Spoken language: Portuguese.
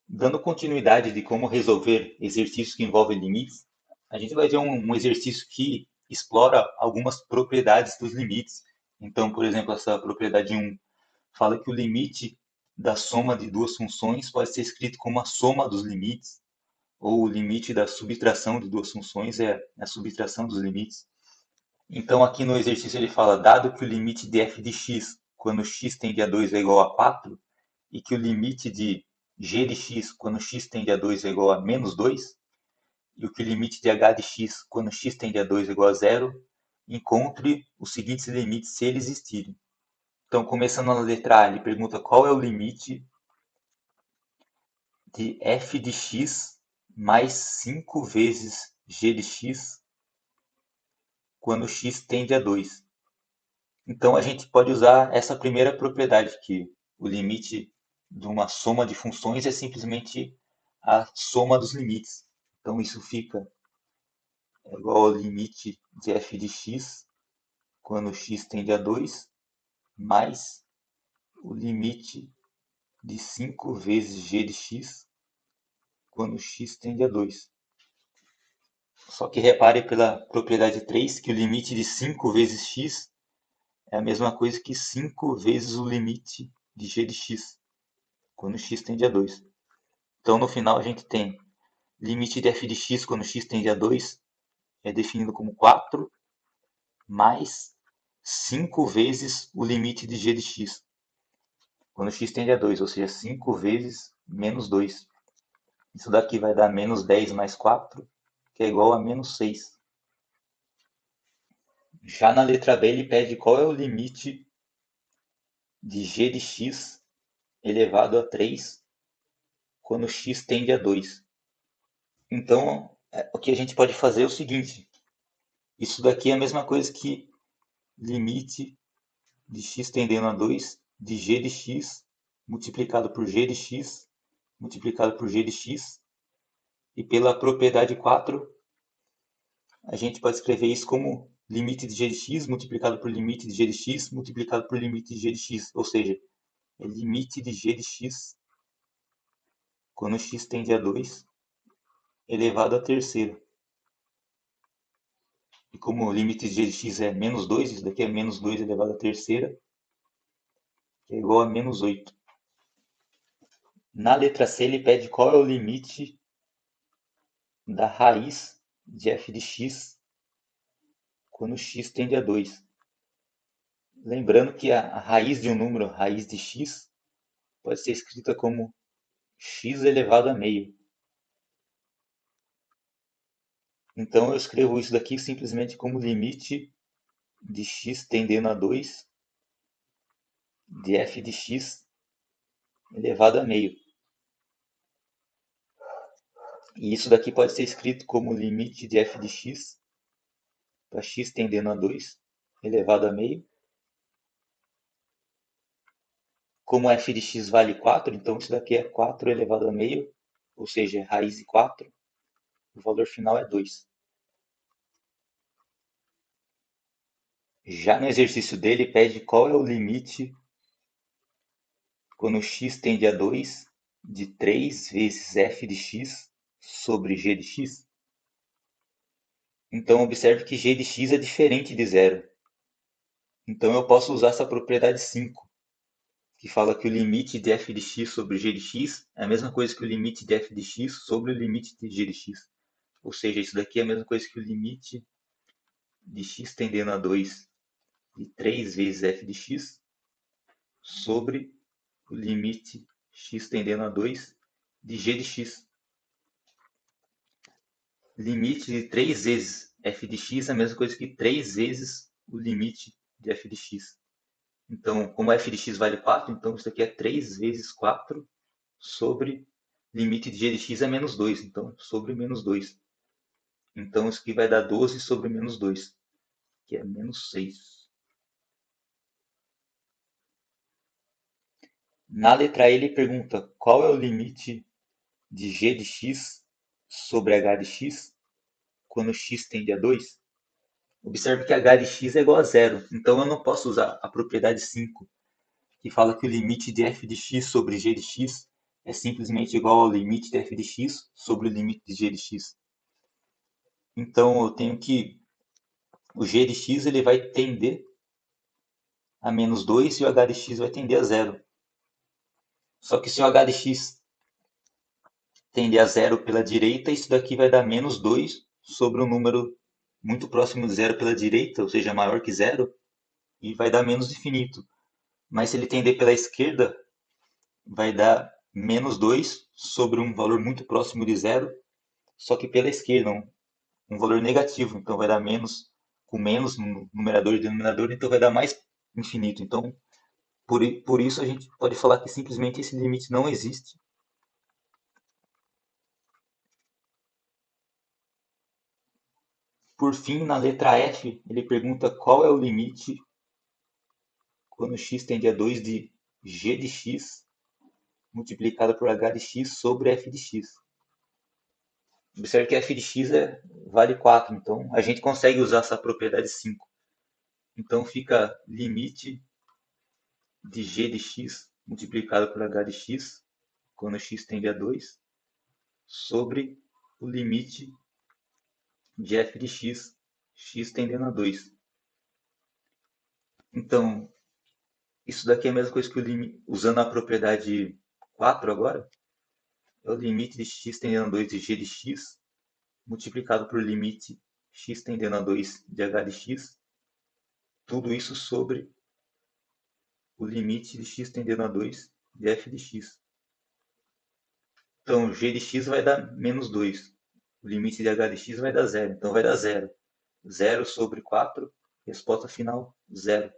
Dando continuidade de como resolver exercícios que envolvem limites, a gente vai ver um exercício que explora algumas propriedades dos limites. Então, por exemplo, essa propriedade 1 fala que o limite da soma de duas funções pode ser escrito como a soma dos limites, ou o limite da subtração de duas funções é a subtração dos limites. Então, aqui no exercício ele fala, dado que o limite de f de x, quando x tende a 2 é igual a 4, e que o limite de g de x, quando x tende a 2 é igual a menos 2, e o que o limite de h de x, quando x tende a 2 é igual a 0, encontre os seguintes limites se eles existirem. Então, começando na letra A, ele pergunta qual é o limite de f de x mais 5 vezes g de x quando x tende a 2. Então, a gente pode usar essa primeira propriedade, que o limite de uma soma de funções é simplesmente a soma dos limites. Então, isso fica igual ao limite de f de x quando x tende a 2, mais o limite de 5 vezes g de x quando x tende a 2. Só que repare pela propriedade 3 que o limite de 5 vezes x é a mesma coisa que 5 vezes o limite de g de x, quando x tende a 2. Então, no final, a gente tem limite de f de x quando x tende a 2 é definido como 4 mais 5 vezes o limite de g de x, quando x tende a 2, ou seja, 5 vezes menos 2. Isso daqui vai dar menos 10 mais 4, que é igual a menos 6. Já na letra B, ele pede qual é o limite de g de x elevado a 3 quando x tende a 2. Então, o que a gente pode fazer é o seguinte. Isso daqui é a mesma coisa que limite de x tendendo a 2 de g de x multiplicado por g de x multiplicado por g de x. E pela propriedade 4, a gente pode escrever isso como limite de g de x multiplicado por limite de g de x multiplicado por limite de g de x. Ou seja, é limite de g de x quando x tende a 2 elevado à terceira. E como o limite de g de x é menos 2, isso daqui é menos 2 elevado à terceira, que é igual a menos 8. Na letra C, ele pede qual é o limite da raiz de f de x quando x tende a 2. Lembrando que a raiz de um número, raiz de x, pode ser escrita como x elevado a meio. Então eu escrevo isso daqui simplesmente como limite de x tendendo a 2 de f de x elevado a meio. E isso daqui pode ser escrito como limite de f de x para x tendendo a 2 elevado a meio. Como f de x vale 4, então isso daqui é 4 elevado a meio, ou seja, raiz de 4. O valor final é 2. Já no exercício dele, pede qual é o limite quando x tende a 2 de 3 vezes f de x sobre g de x. Então, observe que g de x é diferente de zero. Então, eu posso usar essa propriedade 5, que fala que o limite de f de x sobre g de x é a mesma coisa que o limite de f de x sobre o limite de g de x. Ou seja, isso daqui é a mesma coisa que o limite de x tendendo a 2 de 3 vezes f de x sobre o limite x tendendo a 2 de g de x. Limite de 3 vezes f de x é a mesma coisa que 3 vezes o limite de f de x. Então, como f de x vale 4, então isso aqui é 3 vezes 4 sobre limite de g de x é menos 2, então sobre menos 2. Então isso aqui vai dar 12 sobre menos 2, que é menos 6. Na letra E ele pergunta qual é o limite de g de x sobre h de x quando x tende a 2. Observe que h de x é igual a zero, então eu não posso usar a propriedade 5, que fala que o limite de f de x sobre g de x é simplesmente igual ao limite de f de x sobre o limite de g de x. Então eu tenho que o g de x ele vai tender a menos 2 e o h de x vai tender a zero. Só que se o h de x tender a zero pela direita, isso daqui vai dar menos 2 sobre um número muito próximo de zero pela direita, ou seja, maior que zero, e vai dar menos infinito. Mas se ele tender pela esquerda, vai dar menos 2 sobre um valor muito próximo de zero, só que pela esquerda, um valor negativo. Então vai dar menos, com menos no numerador e denominador, então vai dar mais infinito. Então, por isso a gente pode falar que simplesmente esse limite não existe. Por fim, na letra F, ele pergunta qual é o limite quando x tende a 2 de g de x multiplicado por h de x sobre f de x. Observe que f de x vale 4, então a gente consegue usar essa propriedade 5. Então fica limite de g de x multiplicado por h de x, quando x tende a 2, sobre o limite de f de x, x tendendo a 2. Então, isso daqui é a mesma coisa que o limite, usando a propriedade 4 agora, é o limite de x tendendo a 2 de g de x, multiplicado por limite x tendendo a 2 de h de x, tudo isso sobre o limite de x tendendo a 2 de f de x. Então, g de x vai dar menos 2. O limite de h de x vai dar zero. Então, vai dar zero. 0 sobre 4, resposta final, 0.